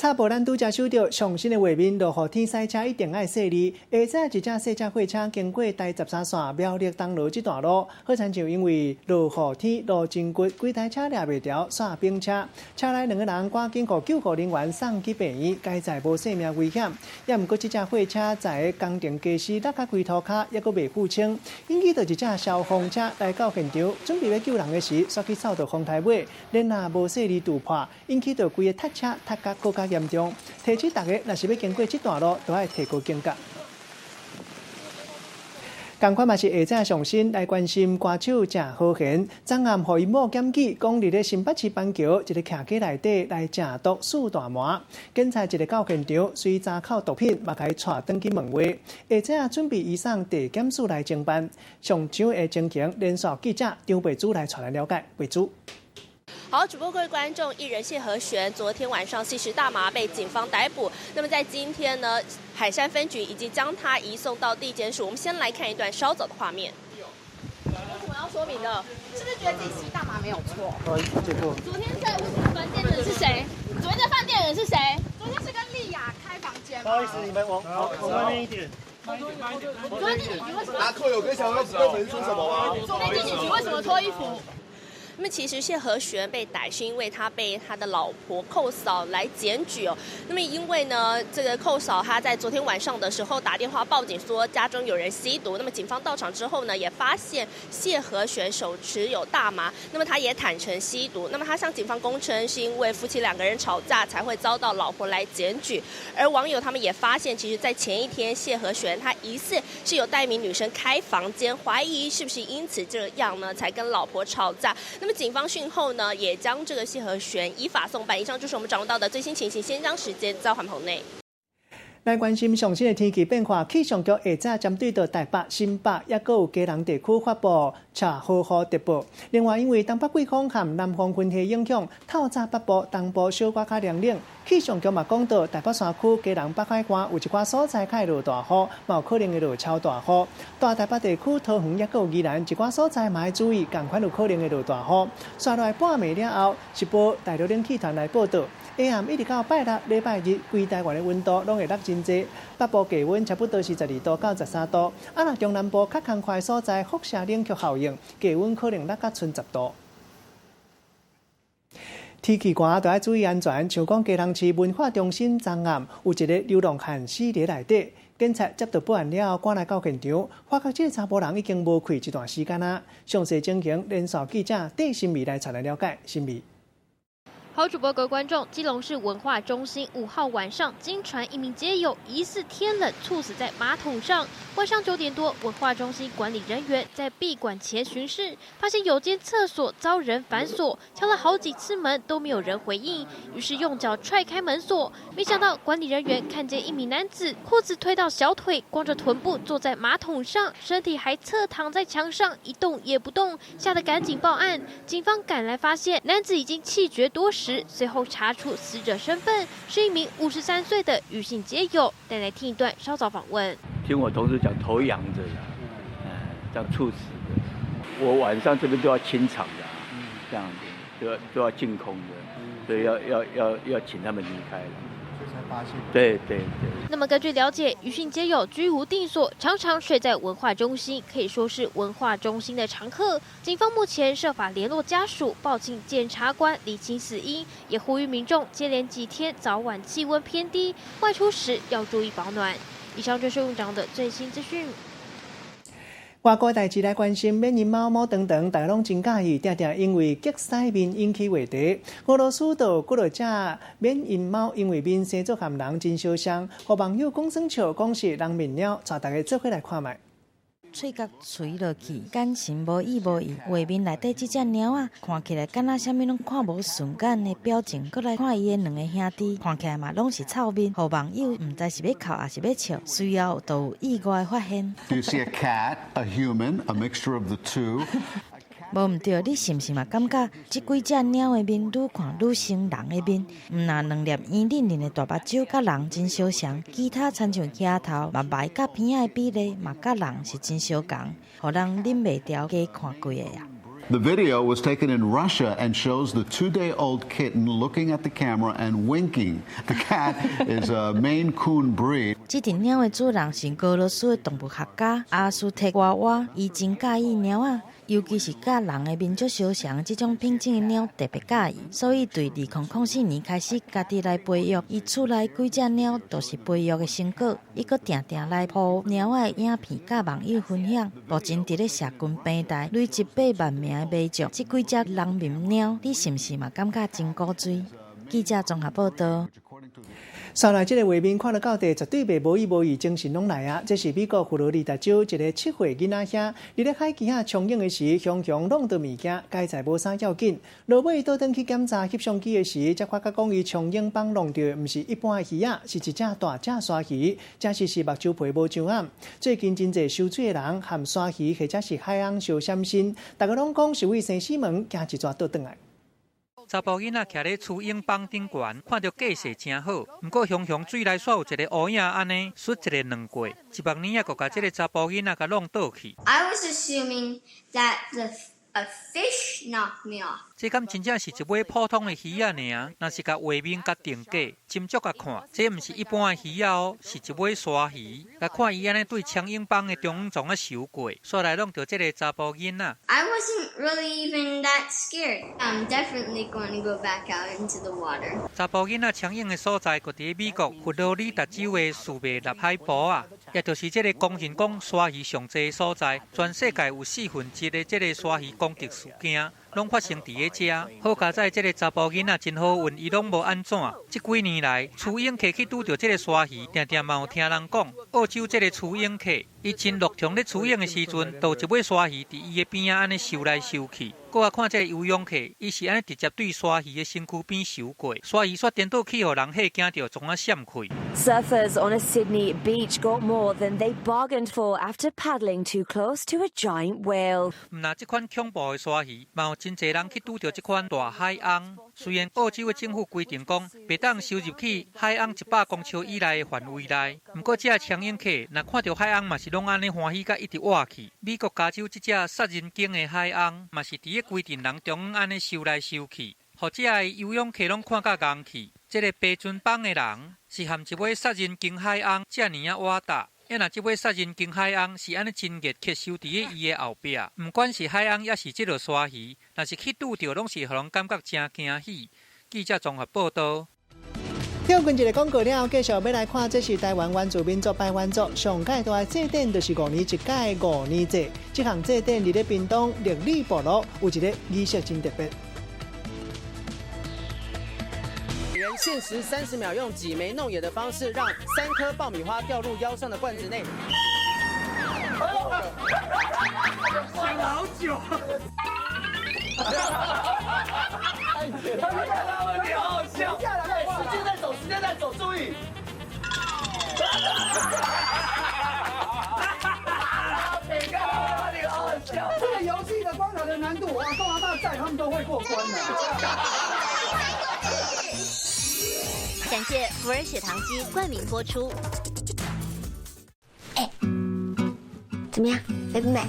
插播咱拄则收到上新的画面，落雨天塞车一定爱细腻。下早一架细车货车经过台13线苗栗东路这段路，好像就因为落雨天路真骨，几台车抓袂牢，煞冰车，车内2个人赶紧互救护人员送去病院，该在无性命危险。也毋过这架货车在工程驾驶落甲规涂骹，抑阁未付清，引起到一架消防车来到现场，准备要救人的时，煞去扫到风台尾，然后无细腻突破，引起到规个塌车塌甲更加严重，提醒大家，若是要经过这段路，都要提高警觉。同款嘛是下早上新来关心歌手郑浩贤，昨暗互因某检举，讲伫咧新北市板桥一个客家内底来正毒4大麻，警察一个到现场，随查扣毒品，嘛甲伊带转去问话。下早准备移送地检署来侦办。上场的情形，连续记者张北珠来带来了解。北珠。好，主播各位观众，艺人谢和弦昨天晚上吸食大麻被警方逮捕。那么在今天呢，海山分局已经将他移送到地检署。我们先来看一段稍早的画面。有什么要说明的？是不是觉得自己吸大麻没有错？昨天在屋子饭店的人是谁？昨天在饭店的人是谁？昨天是跟丽雅开房间。不好意思，你们往外面一点。昨天地检局为什么？拿扣有跟小朋友说什么吗？昨天地检局为什么脱衣服？那么其实谢和弦被逮是因为他被他的老婆寇嫂来检举哦。那么因为呢，这个寇嫂她在昨天晚上的时候打电话报警说家中有人吸毒。那么警方到场之后呢，也发现谢和弦手持有大麻。那么他也坦诚吸毒。那么他向警方供称是因为夫妻2个人吵架才会遭到老婆来检举。而网友他们也发现，其实在前一天谢和弦他疑似是有带一名女生开房间，怀疑是不是因此这样呢才跟老婆吵架。那么警方讯后呢，也将这个谢和弦依法送办。以上就是我们掌握到的最新情形，先将时间交还棚内。来关心上新的天气变化，气象局下早针对到台北、新北，也阁有基隆地区发布查豪雨特报。另外，因为东北季风和南方云系影响，透早北部、东部小可较凉冷。气象局嘛讲到，台北山区、基隆北海岸有一寡所在会落大雨，嘛有可能会落超大雨。大台北地区、桃园也阁有宜兰一寡所在嘛要注意，同款有可能会落大雨。刷落来半暝了后，是报大陆冷气团来报道。下暗一直到拜六、礼拜日，规台湾的温度拢会落真济。北部低温差不多是12度到13度，若中南部较空旷所在，辐射冷却效应，低温可能落到剩10度。天气寒就要注意安全，像讲基隆市文化中心昨暗有一个流浪汉死伫内底，警察接到报案了后，赶来到现场，发觉这个查甫人已经无气一段时间啊。详细情形，连续记者戴新美来带来了解。新美。好主播各位观众，基隆市文化中心5号晚上，经传一名街友疑似天冷猝死在马桶上。晚上9点多，文化中心管理人员在闭馆前巡视，发现有间厕所遭人反锁，敲了好几次门都没有人回应，于是用脚踹开门锁，没想到管理人员看见一名男子裤子推到小腿，光着臀部坐在马桶上，身体还侧躺在墙上，一动也不动，吓得赶紧报案。警方赶来发现男子已经气绝多时。随后查出死者身份是一名53岁的女性街友。带来听一段稍早访问。听我同事讲，头仰着的，这样猝死的。我晚上这边都要清场的，这样子都要净空的，所以要请他们离开了。对。那么根据了解，余姓街友居无定所，常常睡在文化中心，可以说是文化中心的常客。警方目前设法联络家属，报请检察官厘清死因，也呼吁民众接连几天早晚气温偏低，外出时要注意保暖。以上就是院长的最新资讯。外国代志来关心缅因猫猫等等，大家拢真介意，常常因为激屎面引起话题。俄罗斯就几落只缅因猫因为面生做含人真相像，互网友讲算笑，讲是人面鸟，带大家做伙来看卖。喙角垂落去，眼神无意无意，画面内底这只猫啊，看起来敢若啥物拢看无顺眼的表情。搁来看伊的两个兄弟，看起来嘛拢是臭面，互网友唔知是要哭还是要笑。随后就有意外发现。Do you see a cat, a human, a mixture of the two? 无毋对，你是毋是嘛感觉即几只猫的面愈看愈像人的面？毋那两粒圆润润的大目睭，甲人真相像；其他亲像额头、目眉甲鼻仔的比例，嘛甲人是真相共，互人忍袂住加看几个啊。The video was taken in Russia and shows the 2-day-old kitten looking at the camera and winking. The cat is a Maine Coon breed. 这只猫的主人是俄罗斯的动物学家阿苏特娃娃，伊真介意猫啊，尤其是甲人的面足相像这种品种的猫特别介意，所以对2004年开始家己来培育，伊厝内几只猫都是培育的成果，伊阁定定来播猫的影片，甲网友分享。目前伫咧社群平台累积8万名。卖足这几只人面猫，你是毋是嘛感觉真古锥？记者综合报道。上来这个画面看到到底，绝对袂无意无意，精神拢来啊！这是美国佛罗里达州一个7岁囡仔兄，伫咧海基啊冲泳的时，熊弄到物件，该在无啥要紧。落尾倒转去检查翕相机的时，才发觉讲伊冲泳帮弄到毋是一般的鱼啊，是一只大只鲨鱼，假使是目睭皮无上暗。最近真侪受水的人含鲨鱼或者是海翁相闪身，大家拢讲是为生死门行一逝倒转来。查甫囡仔徛咧储婴房顶悬，看到架势真好。不过熊水内煞有一个乌影，安尼摔一个两过，一百年也阁甲这个查甫囡仔甲弄倒去。I was assuming that a fish knocked me off. 这敢真正是一尾普通的鱼仔尔，若是甲画面甲定价，斟酌甲看，这毋是一般的鱼仔哦，是一尾鲨鱼。来看伊安尼对抢婴房的中央总啊游过，煞来弄到这个查甫囡仔。I wasn't really even that scared. I'm definitely going to go back out into the water. 查甫囡仔抢婴的所在，就伫美国佛罗里达州的树莓纳海坡啊，也就是这个公认讲鲨鱼上济的所在。全世界有1/4的这个鲨鱼攻击事件。拢发生伫咧遮，好佳在这个查甫囡仔真好运，伊拢无安怎。这几年来，雏鹰客去拄到这个鲨鱼，定定嘛有听人讲，澳洲这个雏鹰客，伊真落场咧雏鹰的时阵，都有一尾鲨鱼伫伊的边仔安尼游来游去。搁啊看这个游泳客，伊是安尼直接对鲨鱼的身躯边游过，鲨鱼煞颠倒去，互人吓惊到，总啊闪开。Surfers on a Sydney beach got more than they bargained for after paddling too close to a giant whale. 毋那这款恐怖的鲨鱼，嘛有真侪人去拄到这款大海翁。虽然澳洲的政府规定讲，袂当收入去海翁100公尺以内的范围内，不过这抢婴客若看到海翁嘛是拢安尼欢喜，甲一直活去。美国加州这只杀人鲸的海翁，嘛是伫规定人中央安尼游来游去，或者游泳客拢看甲戆去。这个白船帮的人是含一尾杀人鲸海翁遮尔啊活大。因若这尾杀人鲸海翁是安尼真热吸收伫咧伊的后壁，不管是海翁也是这个鲨鱼，若是去拄着，拢是互人感觉真惊喜。记者综合报道。跳过一个广告了，继续要来看，这是台湾原住民族排湾族上界大的祭典，就是5年一届5年祭。这项祭典伫咧屏东绿里部落有一个仪式真特别。限时30秒，用挤眉弄眼的方式，让3颗爆米花掉入腰上的罐子内。想了好久。你好好笑！时间在走，注意。你好好笑！这个游戏的关卡的难度，哇，中华大赛他们都会过关的。感谢福尔血糖机冠名播出。怎么样，美不美？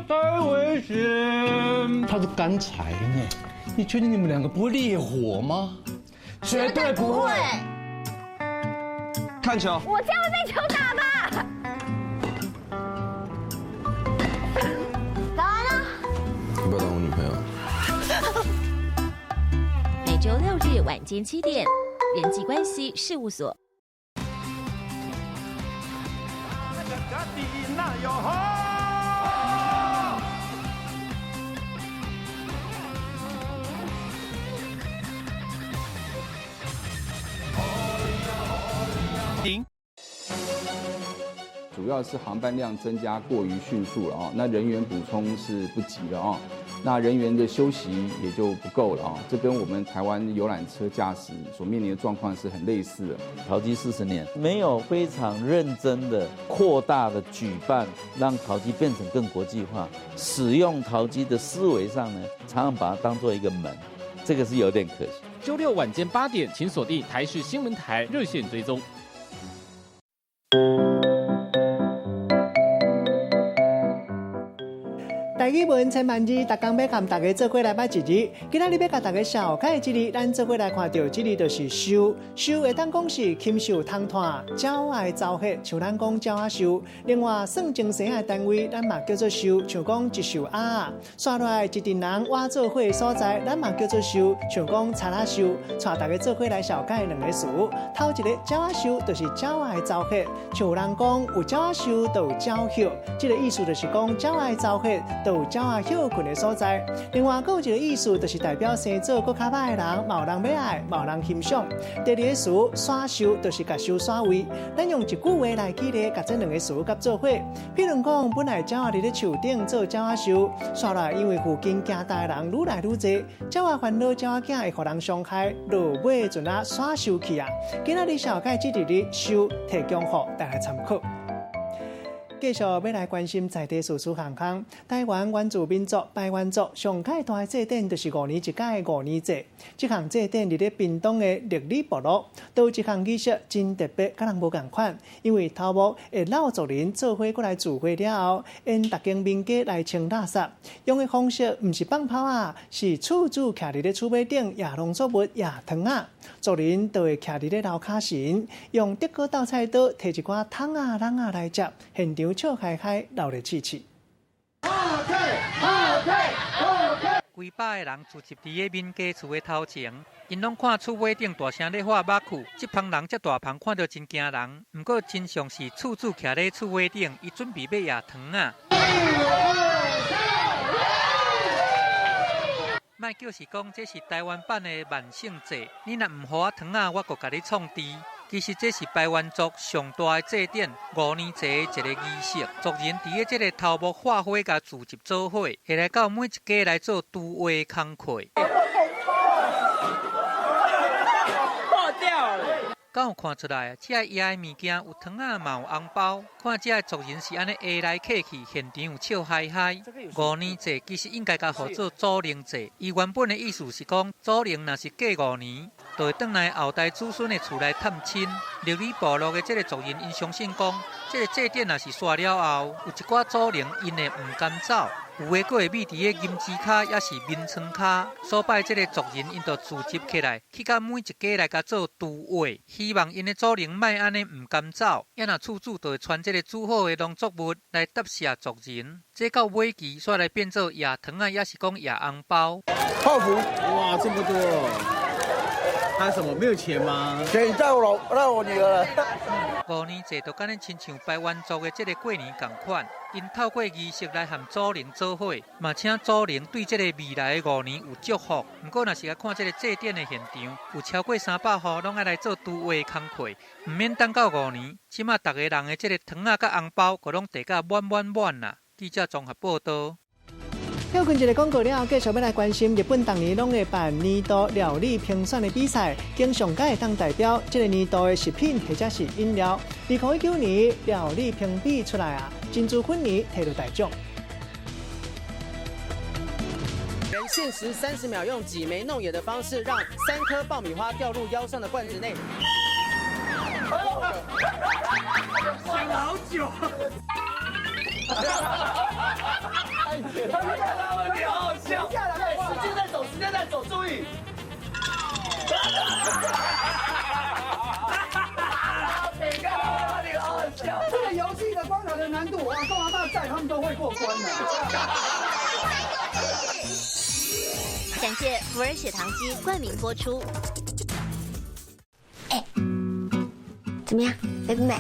太危险！它是干柴呢，你确定你们2个不会烈火吗？绝对不会。看球。我这样会被球打吧？打完了。你不要当我女朋友。每周6日晚间7点，人际关系事务所。主要是航班量增加过于迅速了啊，那人员补充是不及了啊，那人员的休息也就不够了啊，这跟我们台湾游览车驾驶所面临的状况是很类似的。桃机40年没有非常认真的扩大的举办，让桃机变成更国际化，使用桃机的思维上呢，常常把它当做一个门，这个是有点可惜。周6晚间8点，请锁定台视新闻台热线追踪。台语文千万字，逐工要和大家做伙来捌一字。今仔日要甲大家小解一字，咱做伙来看到这字就是收。收会当讲是禽兽通团，鸟仔走黑，像咱讲鸟仔收。另外算精神的单位，咱嘛叫做收，像讲一收鸭。刷落来一群人挖做伙的所在，咱嘛叫做收，像讲叉仔收。带大家做伙来小解2个词。头一个鸟仔收，就是鸟仔走黑，像有人讲有鸟仔收，就有鸟休。这个意思就是讲鸟仔走黑。有鸟仔休困的所在，另外还有一个意思，就是代表生做搁较歹的人，嘛有人要爱，嘛有人欣赏。第2个词耍收，就是甲收耍位。咱用一句话来举例，甲这2个词甲做伙。譬如讲，本来鸟仔伫咧树顶做鸟仔收，煞来因为附近行大的人愈来愈多，鸟仔烦恼鸟仔囝会互人伤害，落尾阵啊耍收去啊。今仔日小解这2日收提供予大家参考。继续要来关心在地事项空。台湾原住民族排湾族上界大的祭典，就是5年一届的5年节。这项祭典伫咧屏东的历里部落，都有一项仪式真特别，甲人无共款。因为头目会老族人做伙过来聚会了后，因逐间民家来清垃圾，用的方式毋是放炮啊，是厝主徛伫咧厝尾顶野农作物野汤啊。族人就会徛伫咧楼骹前，用德国豆菜刀摕一寡汤啊、人啊来接，现场笑开开，闹热气气。规百个人聚集伫个民家厝的头前，因拢看厝尾顶大声咧喊肉曲，这帮人遮大棚看到真惊人。不过真相是厝主徛咧厝尾顶，伊准备要野汤啊。莫叫是讲这是台湾版的万圣节，你若唔予我汤啊，我阁甲你创治。其实这是排湾族上大的祭典5年节的一个仪式，族人伫个这个头目化火甲聚集做伙，会来到每一家来做拄话工课。破掉了！敢有看出来？这野的物件有汤啊，嘛有红包。看这族人是安尼下来客去，现场有笑嗨嗨。5年节其实应该甲号做祖灵节，伊原本的意思是讲祖灵若是过5年。就会转来后代子孙的厝来探亲。历里部落的这个族人，因相信讲，这个祭典若是煞了后，有一寡祖灵因会唔甘走，有的佫会秘伫个银枝卡，也是眠床卡。所拜这个族人，因就聚集起来，去到每一家来甲做拄话，希望因的祖灵莫安尼唔甘走。也若厝主就会传这个煮好的农作物来答谢族人。这到尾期煞来变做野糖啊，也是讲野红包。泡芙，哇，这么多！他什么没有钱吗？钱在我女儿了。5年节就敢恁亲像排湾族的这个过年同款，因透过仪式来和祖灵做伙，嘛请祖灵对这个未来的5年有祝福。不过，若是来看这个祭典的现场，有超过300户拢爱来做拄位的工课，唔免等到5年，即马大家人的这个糖仔甲红包，个拢摕甲满啦。记者综合报道。休困一个广告了，继续要来关心日本当年拢会办年度料理评选的比赛，经上届会当代表这个年度的食品或者是饮料。2019年料理评比出来啊，珍珠粉泥摕到大奖。人限时30秒，用挤眉弄眼的方式，让3颗爆米花掉入腰上的罐子内。想了好久。他们看到了，你好好笑。时间在走，注意。你看到了，你好好笑。这个游戏的关卡的难度，哇，中华大赛他们都会过关的。感谢福尔血糖机冠名播出。怎么样，美不美？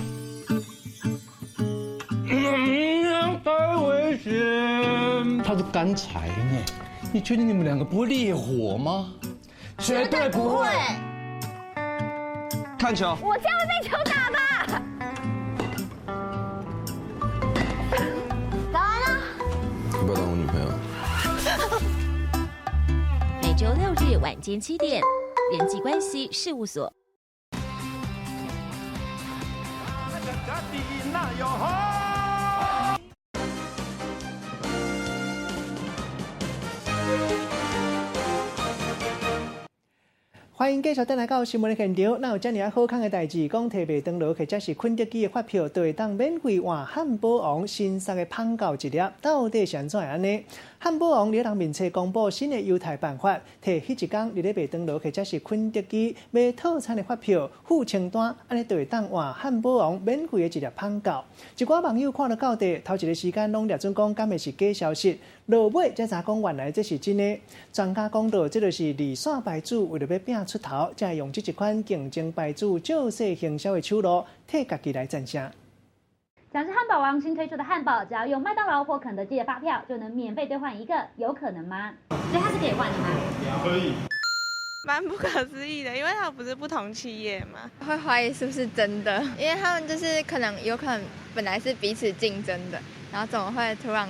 太危险！它是干柴呢，你确定你们两个不会烈火吗？绝对不会。看球。我这样会被球打吧？打完了。要不要当我女朋友？每周6日晚间7点，人际关系事务所。欢迎继续登来到新闻的现场。那有这么好康的代志，讲摕袂登录或者是肯德基的发票，就会当免费换汉堡王新杀的胖狗一粒，到底是安怎安尼？汉堡王伫人面册公布新的优待办法，摕迄一天你咧袂登录或者是肯德基买套餐的发票付清单，安尼就会当换汉堡王免费的一粒胖狗。一寡网友看到到底，头一个时间拢掠准讲敢会是假消息，落尾才查讲原来这是真的。专家讲到，这就是二线牌子为了要拼出头，才会用这一款竞争牌子借势行销的手路，替家己来战胜。像是汉堡王新推出的汉堡，只要用麦当劳或肯德基的发票，就能免费兑换一个，有可能吗？所以它是可以换的吗？可以。蛮不可思议的，因为它不是不同企业嘛，会怀疑是不是真的，因为他们就是有可能本来是彼此竞争的，然后怎么会突然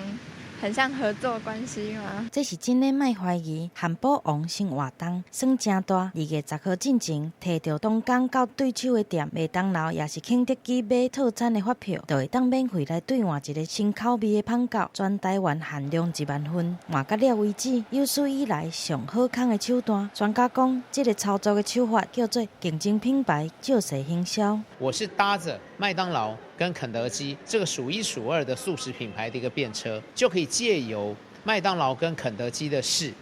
很像合作关系吗？这是真的卖怀疑。汉堡王新活动算真大，2月10号进前，摕到东港到对手的店，麦当劳也是肯德基买套餐的发票，就会当免费来兑换一个新口味的胖狗，全台湾限量1万份。换到了为止，有史以来上好康的手段。专家讲，这个操作的手法叫做竞争品牌借势行销。我是搭着麦当劳跟肯德基这个数1数2的速食品牌的一个便车，就可以借由麦当劳跟肯德基的事，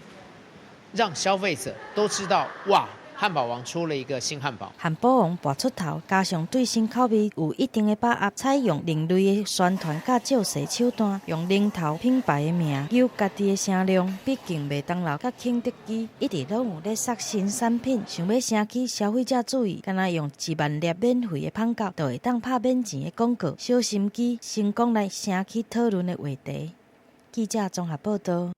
让消费者都知道，哇，汉堡王出了一个新汉堡。汉堡王拔出头，加上对新口味有一定的把握，采用另类的宣传甲借势手段，用领头品牌的名，有家己的声量。毕竟麦当劳甲肯德基一直都有咧杀新产品，想要升起消费者注意，敢若用1万粒免费的胖狗，就会当拍免钱的广告，小心机成功来升起讨论的话题。记者综合报道。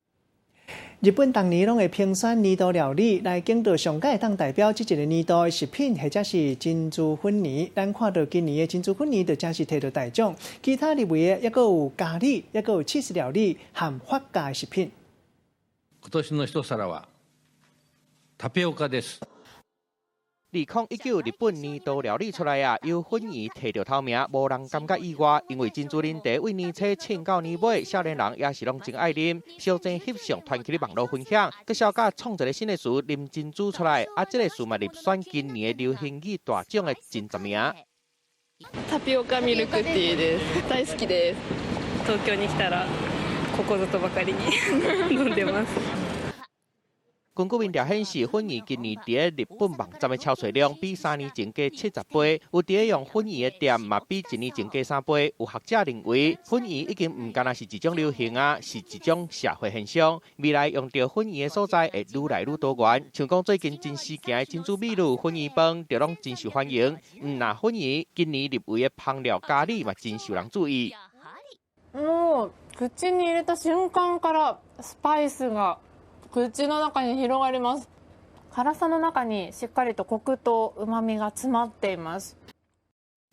日本当年拢会评选年度料理，来经过上届当代表这一个年度的食品，或者是珍珠粉泥。咱看到今年的珍珠粉泥，就正是摕到大奖。其他入围的，也有咖喱，也有起司料理和发酵的食品。今年の一皿はタピオカです。2019日本年度料理出来啊，由粉圆摕到头名，无人感觉意外，因为珍珠奶茶为年初请到年尾，少年人也是拢真爱啉，小珍翕相传起咧网络分享，佮小甲创一个新的词“啉珍珠”出来，啊，这个词嘛入选今年的流行语大奖的前10名。タピオカミルクティーです。大好きです。東京に来たらここぞとばかりに飲んでます。根据民调显示，粉圆今年伫日本网站的销售量比3年前加70倍，有伫用粉圆的店嘛比1年前加3倍。有学者认为，粉圆已经唔单是一种流行啊，是一种社会现象。未来用到粉圆的所在会愈来愈多元，像讲最近真时行的珍珠米露粉圆饭，就拢真受欢迎。那粉圆今年入围的香料咖喱嘛真受人注意。もう口に入れた瞬間からスパイスが口の中に広がります。辛さの中にしっかりとコクと旨味が詰まっています。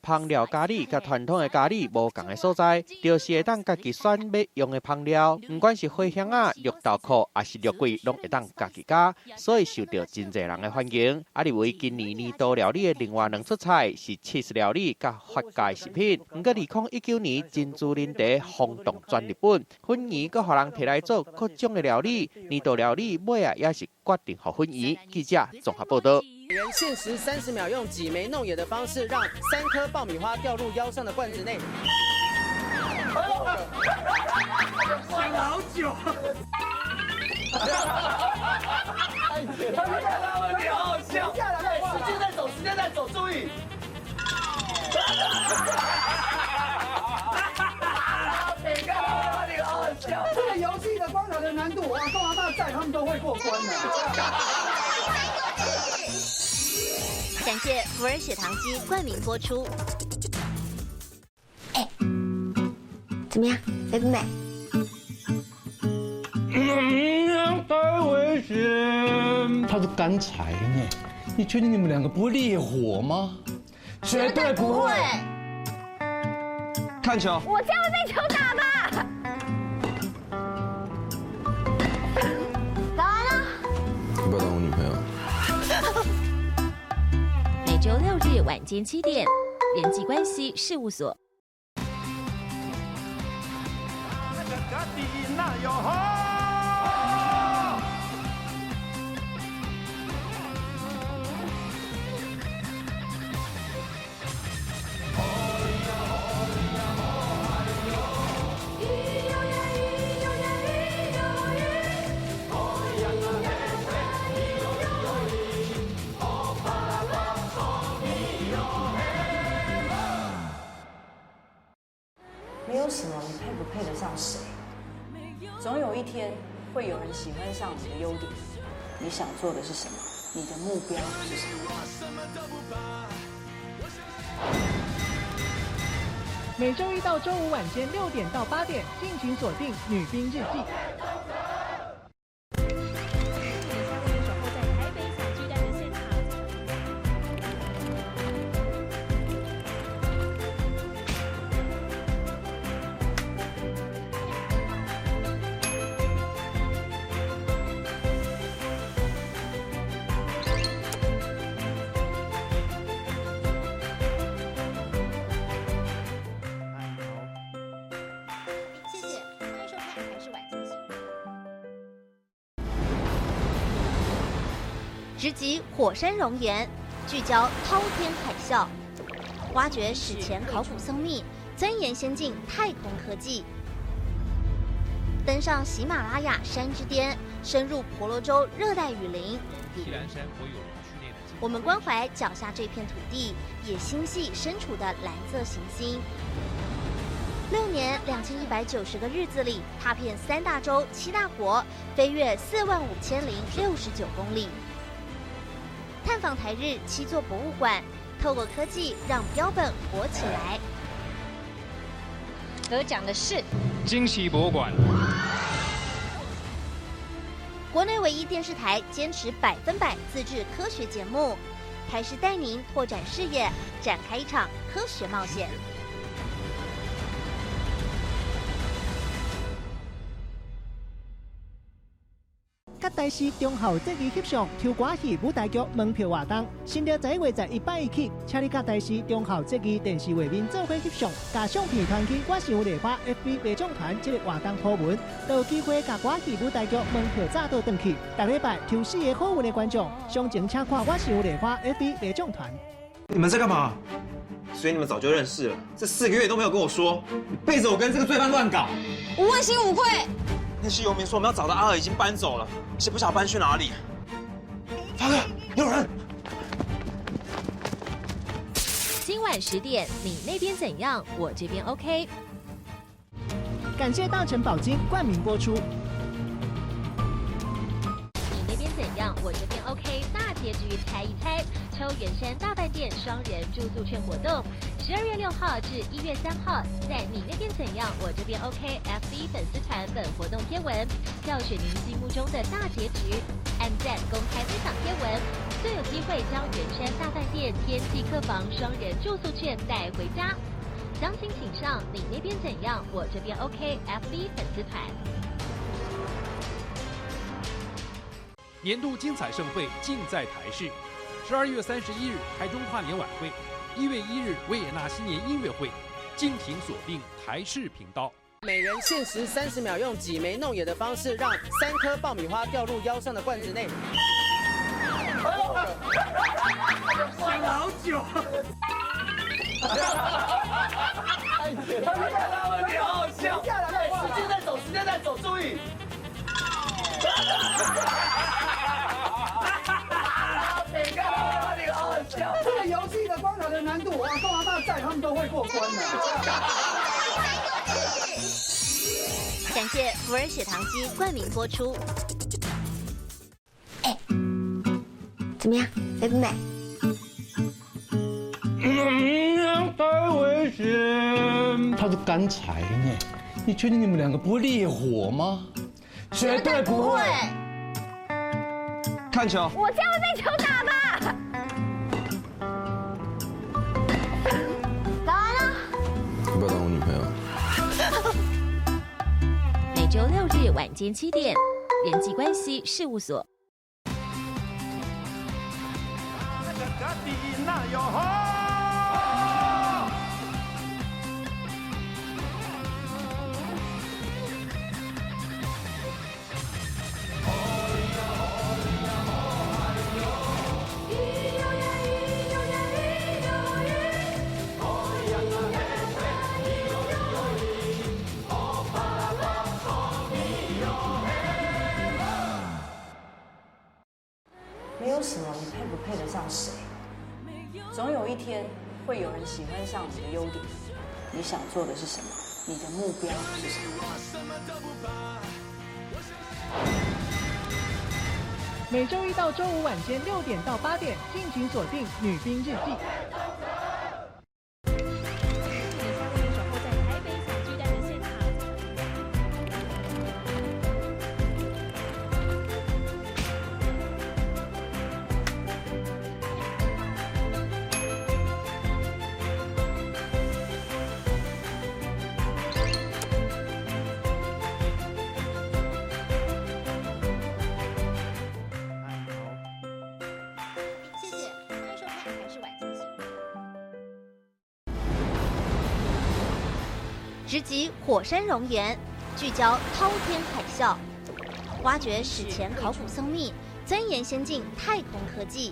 香料咖喱甲传统的咖喱无同的所在，就是会当家己选要用的香料，不管是花香啊、绿豆蔻，还是肉桂，拢会当家己加，所以受到真侪人的欢迎。认为今年年度料理的另外2出菜是起司料理甲发酵食品。不过2019年珍珠奶茶轰动全日本，粉圆阁互人摕来做各种的料理，年度料理尾啊也是决定互粉圆。记者综合报道。人限时30秒，用挤眉弄眼的方式，让3颗爆米花掉入腰上的罐子内。想了好久。你好好笑。下来，时间在走，时间在走，注意。你好好笑。这个游戏的关卡的难度，我阿公阿嬷在，他们都会过关的。感谢福尔血糖机冠名播出。怎么样，美不美？太危险！它是干柴呢，你确定你们2个不会烈火吗？绝对不会。看球。我这样会被球打吧？打完了。要不要当我女朋友？每周6日晚间7点，人际关系事务所。没有什么你配不配得上谁，总有一天会有人喜欢上你的优点。你想做的是什么？你的目标是什么？每周一到周五晚间6点到8点，敬请锁定《女兵日记》。直击火山熔岩，聚焦滔天海啸，挖掘史前考古僧秘，钻研先进太空科技，登上喜马拉雅山之巅，深入婆罗洲热带雨林。我们关怀脚下这片土地，也心系身处的蓝色行星。6年2190个日子里，踏遍3大洲7大国，飞越45069公里。探访台日7座博物馆，透过科技让标本活起来。得奖的是惊喜博物馆，国内唯一电视台坚持100%自制科学节目，台视带您拓展视野，展开一场科学冒险。甲台视中校节日翕相，抽歌戏舞台剧门票活动，新的11月1日起，请你甲台视中校节日电视画面做伙翕相，甲相片传去我想丽花 FB 卖奖团这个活动图文，都有机会甲歌戏舞台剧门票早倒转去。下礼拜抽4个好运的观众，详情请看我想丽花 FB 卖奖团。你们在干嘛？所以你们早就认识了，这4个月都没有跟我说，你背着我跟这个罪犯乱搞，我问心无愧。那些游民说我们要找的阿尔已经搬走了，是不晓得搬去哪里。晚10点，你那边怎样？我这边 OK。感谢大成保金冠名播出。你那边怎样？我这边 OK。大结局猜一猜，抽圆山大饭店双人住宿券活动，12月6号至1月3号，在你那边怎样？我这边 OK FB 粉丝团本活动贴文，票选您心目中的大结局，按赞公开分享贴文，就有机会将圆山大饭店天际客房双人住宿券带回家。详情请上你那边怎样？我这边 OK FB 粉丝团。年度精彩盛会尽在台视，12月31日台中跨年晚会，1月1日维也纳新年音乐会，敬请锁定台视频道。每人限时30秒，用挤眉弄眼的方式让3颗爆米花掉入腰上的罐子内。想了好久。你好好笑！时间在走，注意。你好好笑！这个游戏的关卡的难度，我阿公阿嬷在，他们都会过关的。感谢福尔血糖机冠名播出。怎么样，美不美？太危险！他是干柴呢，你确定你们两个不会烈火吗？绝对不会。看球。我这样会被球打吧？打完了。要不要当我女朋友？每周6日晚间7点，人际关系事务所。没有什么你配不配得上谁，总有一天会有人喜欢上你的优点。你想做的是什么？你的目标是什么？每周一到周五晚间6点到8点，敬请锁定《女兵日记》。直击火山熔岩，聚焦滔天海啸，挖掘史前考古僧秘，钻研先进太空科技，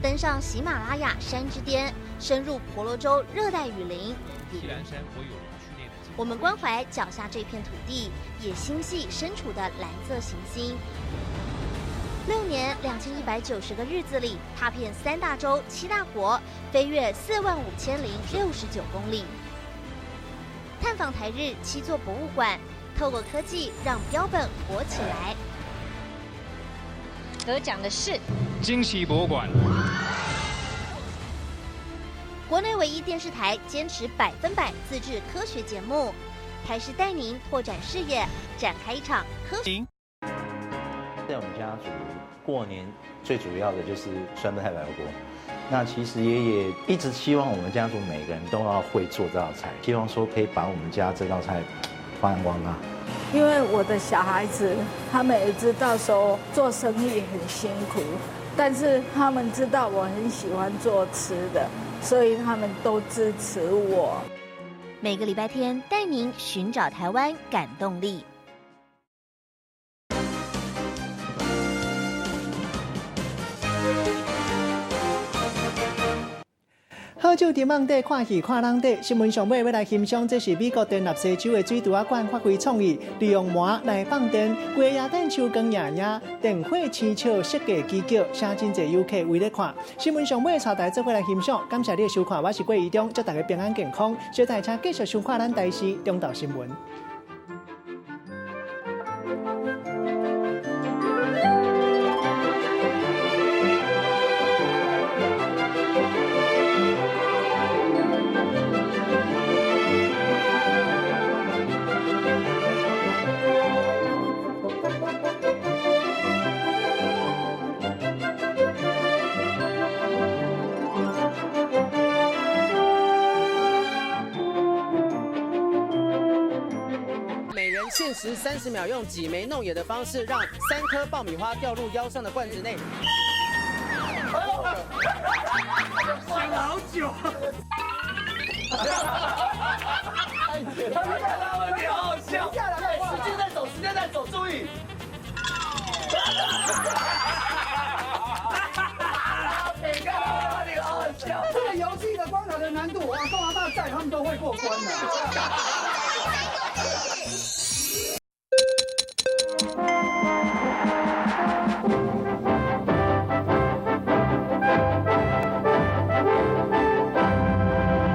登上喜马拉雅山之巅，深入婆罗洲热带雨林。我们关怀脚下这片土地，也心系身处的蓝色行星。6年2190个日子里，踏遍3大洲7大国，飞越45069公里。探访台日7座博物馆，透过科技让标本活起来。得奖的是惊喜博物馆，国内唯一电视台坚持100%自制科学节目，台视带您拓展视野，展开一场科学。在我们家族过年最主要的就是酸菜白锅。那其实爷爷一直希望我们家族每个人都要会做这道菜，希望说可以把我们家这道菜发扬光大。因为我的小孩子他们也知道说做生意很辛苦，但是他们知道我很喜欢做吃的，所以他们都支持我。每个礼拜天带您寻找台湾感动力。好酒伫网底，看戏看人底。新闻上尾要来欣赏，这是美国田纳西州的水稻仔馆发挥创意，利用麻来放电，规个夜灯手光夜夜，电火青草设计技巧，请真侪游客围咧看。新闻上尾朝台做伙来欣赏，感谢你的收看，我是郭怡中，祝大家平安健康。小台请继续收看咱台视中道新闻。限时30秒，用挤眉弄眼的方式，让3颗爆米花掉入腰上的罐子内。想了好久。他们在拉问题，好好笑。下来，时间在走，时间在走，注意。这个游戏的关卡的难度，阿公阿嬷在，他们都会过关的。